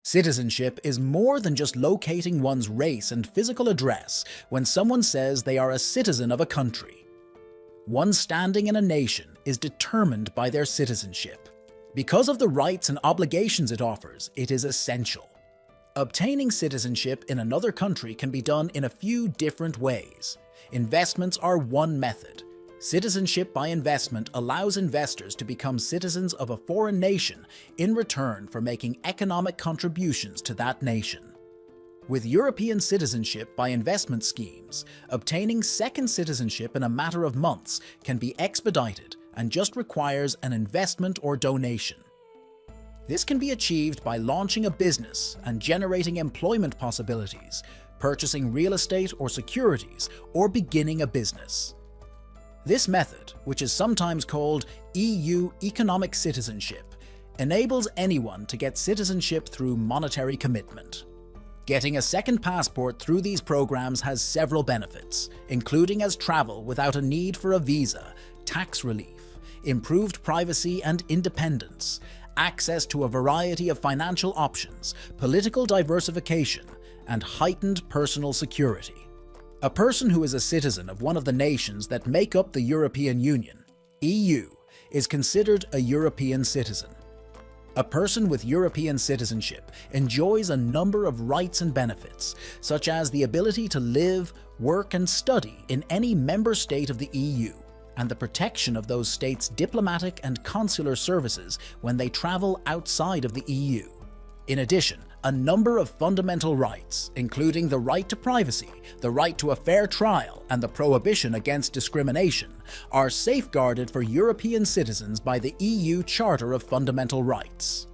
Citizenship is more than just locating one's race and physical address when someone says they are a citizen of a country. One's standing in a nation is determined by their citizenship. Because of the rights and obligations it offers, it is essential. Obtaining citizenship in another country can be done in a few different ways. Investments are one method. Citizenship by investment allows investors to become citizens of a foreign nation in return for making economic contributions to that nation. With European citizenship by investment schemes, obtaining second citizenship in a matter of months can be expedited and just requires an investment or donation. This can be achieved by launching a business and generating employment possibilities, purchasing real estate or securities, or beginning a business. This method, which is sometimes called EU economic citizenship, enables anyone to get citizenship through monetary commitment. Getting a second passport through these programs has several benefits, including as travel without a need for a visa, tax relief, improved privacy and independence, access to a variety of financial options, political diversification, and heightened personal security. A person who is a citizen of one of the nations that make up the European Union, EU, is considered a European citizen. A person with European citizenship enjoys a number of rights and benefits, such as the ability to live, work, and study in any member state of the EU, and the protection of those states' diplomatic and consular services when they travel outside of the EU. In addition, a number of fundamental rights, including the right to privacy, the right to a fair trial, and the prohibition against discrimination, are safeguarded for European citizens by the EU Charter of Fundamental Rights.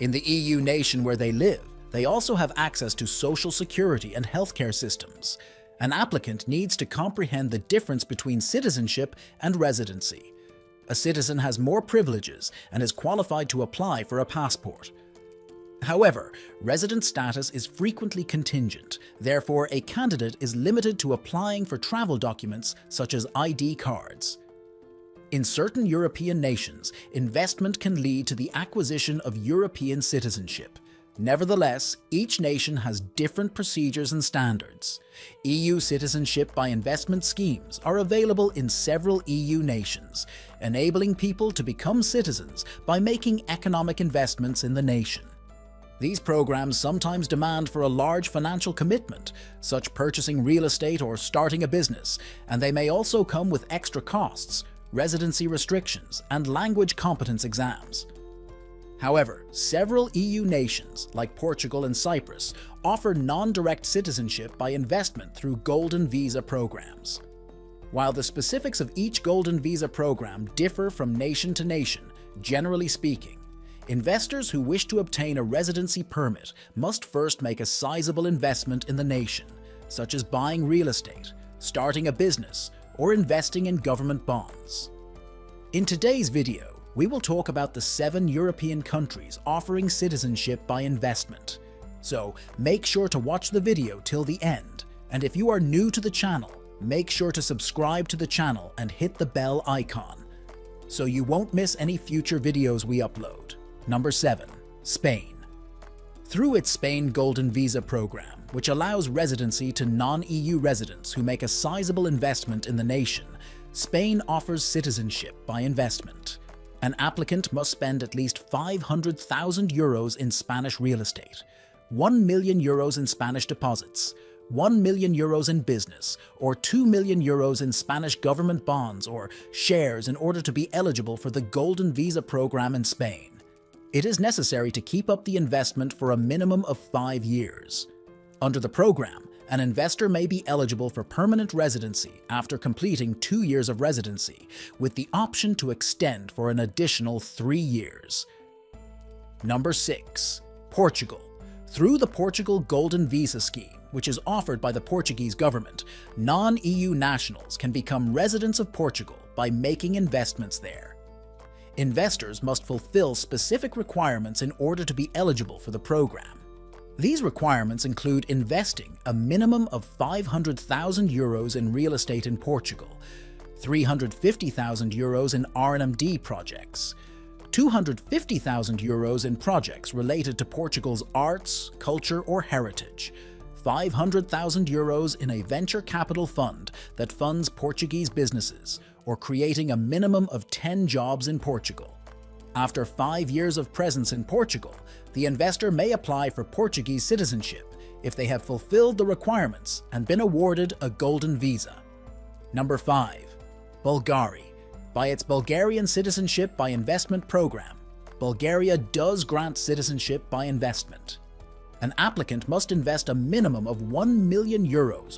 In the EU nation where they live, they also have access to social security and healthcare systems. An applicant needs to comprehend the difference between citizenship and residency. A citizen has more privileges and is qualified to apply for a passport. However, resident status is frequently contingent, therefore a candidate is limited to applying for travel documents such as ID cards. In certain European nations, investment can lead to the acquisition of European citizenship. Nevertheless, each nation has different procedures and standards. EU citizenship by investment schemes are available in several EU nations, enabling people to become citizens by making economic investments in the nation. These programs sometimes demand for a large financial commitment, such purchasing real estate or starting a business, and they may also come with extra costs, residency restrictions, and language competence exams. However, several EU nations, like Portugal and Cyprus, offer non-direct citizenship by investment through Golden Visa programs. While the specifics of each Golden Visa program differ from nation to nation, generally speaking, investors who wish to obtain a residency permit must first make a sizable investment in the nation, such as buying real estate, starting a business, or investing in government bonds. In today's video, we will talk about the 7 European countries offering citizenship by investment. So make sure to watch the video till the end, and if you are new to the channel, make sure to subscribe to the channel and hit the bell icon, so you won't miss any future videos we upload. Number 7. Spain. Through its Spain Golden Visa program, which allows residency to non-EU residents who make a sizable investment in the nation, Spain offers citizenship by investment. An applicant must spend at least 500,000 euros in Spanish real estate, 1 million euros in Spanish deposits, 1 million euros in business, or 2 million euros in Spanish government bonds or shares in order to be eligible for the Golden Visa program in Spain. It is necessary to keep up the investment for a minimum of 5 years. Under the program, an investor may be eligible for permanent residency after completing 2 years of residency, with the option to extend for an additional 3 years. Number 6. Portugal. Through the Portugal Golden Visa scheme, which is offered by the Portuguese government, non-EU nationals can become residents of Portugal by making investments there. Investors must fulfill specific requirements in order to be eligible for the program. These requirements include investing a minimum of 500,000 euros in real estate in Portugal, 350,000 euros in R&D projects, €250,000 in projects related to Portugal's arts, culture or heritage, €500,000 in a venture capital fund that funds Portuguese businesses, or creating a minimum of 10 jobs in Portugal. After 5 years of presence in Portugal, the investor may apply for Portuguese citizenship if they have fulfilled the requirements and been awarded a golden visa. Number 5. Bulgaria. By its Bulgarian Citizenship by Investment program, Bulgaria does grant citizenship by investment. An applicant must invest a minimum of €1 million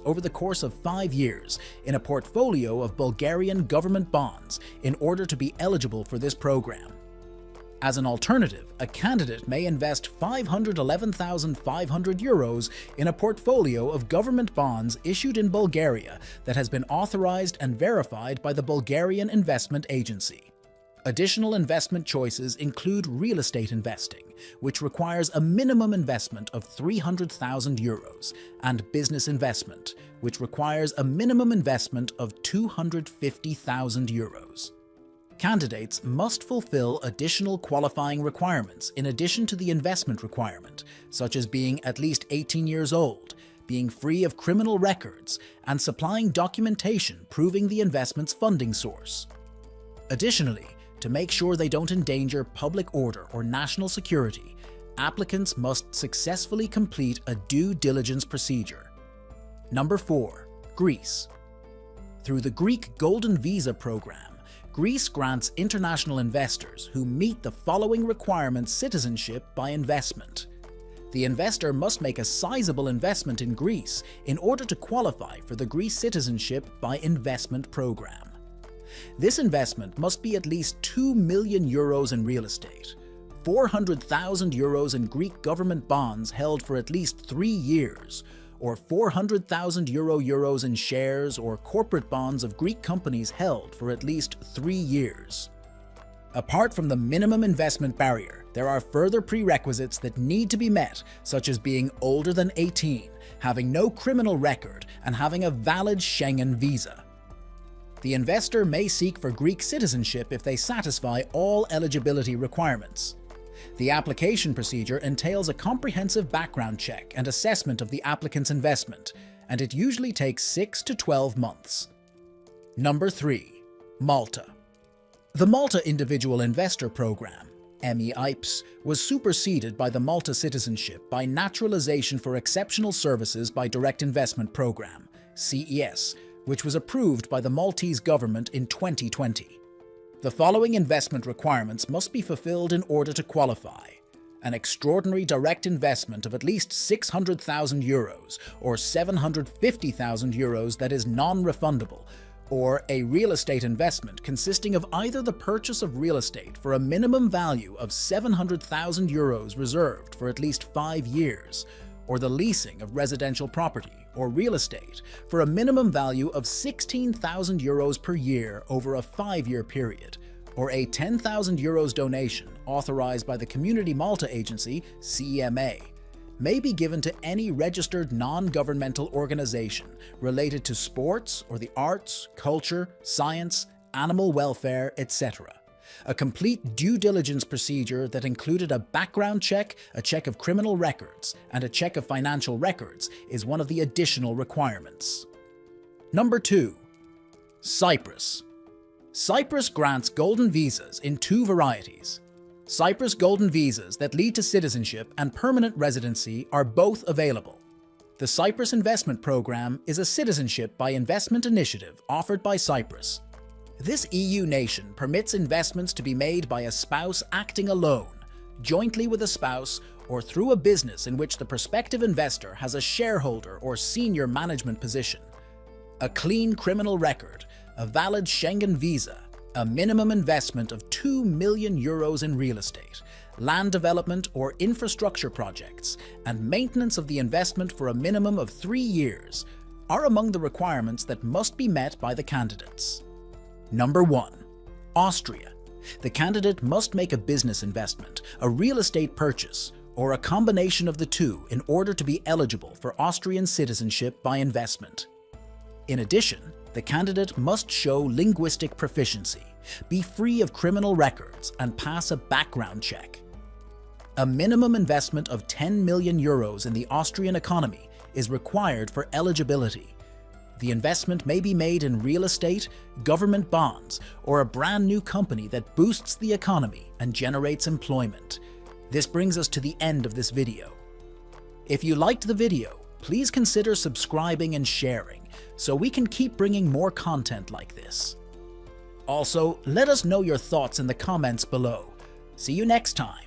over the course of 5 years in a portfolio of Bulgarian government bonds in order to be eligible for this program. As an alternative, a candidate may invest €511,500 in a portfolio of government bonds issued in Bulgaria that has been authorized and verified by the Bulgarian Investment Agency. Additional investment choices include real estate investing, which requires a minimum investment of €300,000, and business investment, which requires a minimum investment of €250,000. Candidates must fulfill additional qualifying requirements in addition to the investment requirement, such as being at least 18 years old, being free of criminal records, and supplying documentation proving the investment's funding source. Additionally, to make sure they don't endanger public order or national security, applicants must successfully complete a due diligence procedure. Number 4. Greece. Through the Greek Golden Visa program, Greece grants international investors who meet the following requirements citizenship by investment. The investor must make a sizable investment in Greece in order to qualify for the Greece Citizenship by Investment program. This investment must be at least €2 million in real estate, €400,000 in Greek government bonds held for at least 3 years, or €400,000 in shares or corporate bonds of Greek companies held for at least 3 years. Apart from the minimum investment barrier, there are further prerequisites that need to be met, such as being older than 18, having no criminal record, and having a valid Schengen visa. The investor may seek for Greek citizenship if they satisfy all eligibility requirements. The application procedure entails a comprehensive background check and assessment of the applicant's investment, and it usually takes 6 to 12 months. Number 3. Malta. The Malta Individual Investor Program, MEIPS, was superseded by the Malta Citizenship by Naturalization for Exceptional Services by Direct Investment Program, CES, which was approved by the Maltese government in 2020. The following investment requirements must be fulfilled in order to qualify: an extraordinary direct investment of at least €600,000 or €750,000 that is non-refundable, or a real estate investment consisting of either the purchase of real estate for a minimum value of €700,000 reserved for at least 5 years, or the leasing of residential property or real estate for a minimum value of €16,000 per year over a 5-year period, or a €10,000 donation authorized by the Community Malta Agency, CEMA, may be given to any registered non-governmental organization related to sports or the arts, culture, science, animal welfare, etc. A complete due diligence procedure that included a background check, a check of criminal records, and a check of financial records is one of the additional requirements. Number 2. Cyprus. Cyprus grants golden visas in 2 varieties. Cyprus golden visas that lead to citizenship and permanent residency are both available. The Cyprus Investment Program is a citizenship by investment initiative offered by Cyprus. This EU nation permits investments to be made by a spouse acting alone, jointly with a spouse, or through a business in which the prospective investor has a shareholder or senior management position. A clean criminal record, a valid Schengen visa, a minimum investment of €2 million in real estate, land development or infrastructure projects, and maintenance of the investment for a minimum of 3 years are among the requirements that must be met by the candidates. Number 1. Austria. The candidate must make a business investment, a real estate purchase, or a combination of the two in order to be eligible for Austrian citizenship by investment. In addition, The candidate must show linguistic proficiency, be free of criminal records, and pass a background check. A minimum investment of 10 million euros in the Austrian economy is required for eligibility. The investment may be made in real estate, government bonds, or a brand new company that boosts the economy and generates employment. This brings us to the end of this video. If you liked the video, please consider subscribing and sharing so we can keep bringing more content like this. Also, let us know your thoughts in the comments below. See you next time.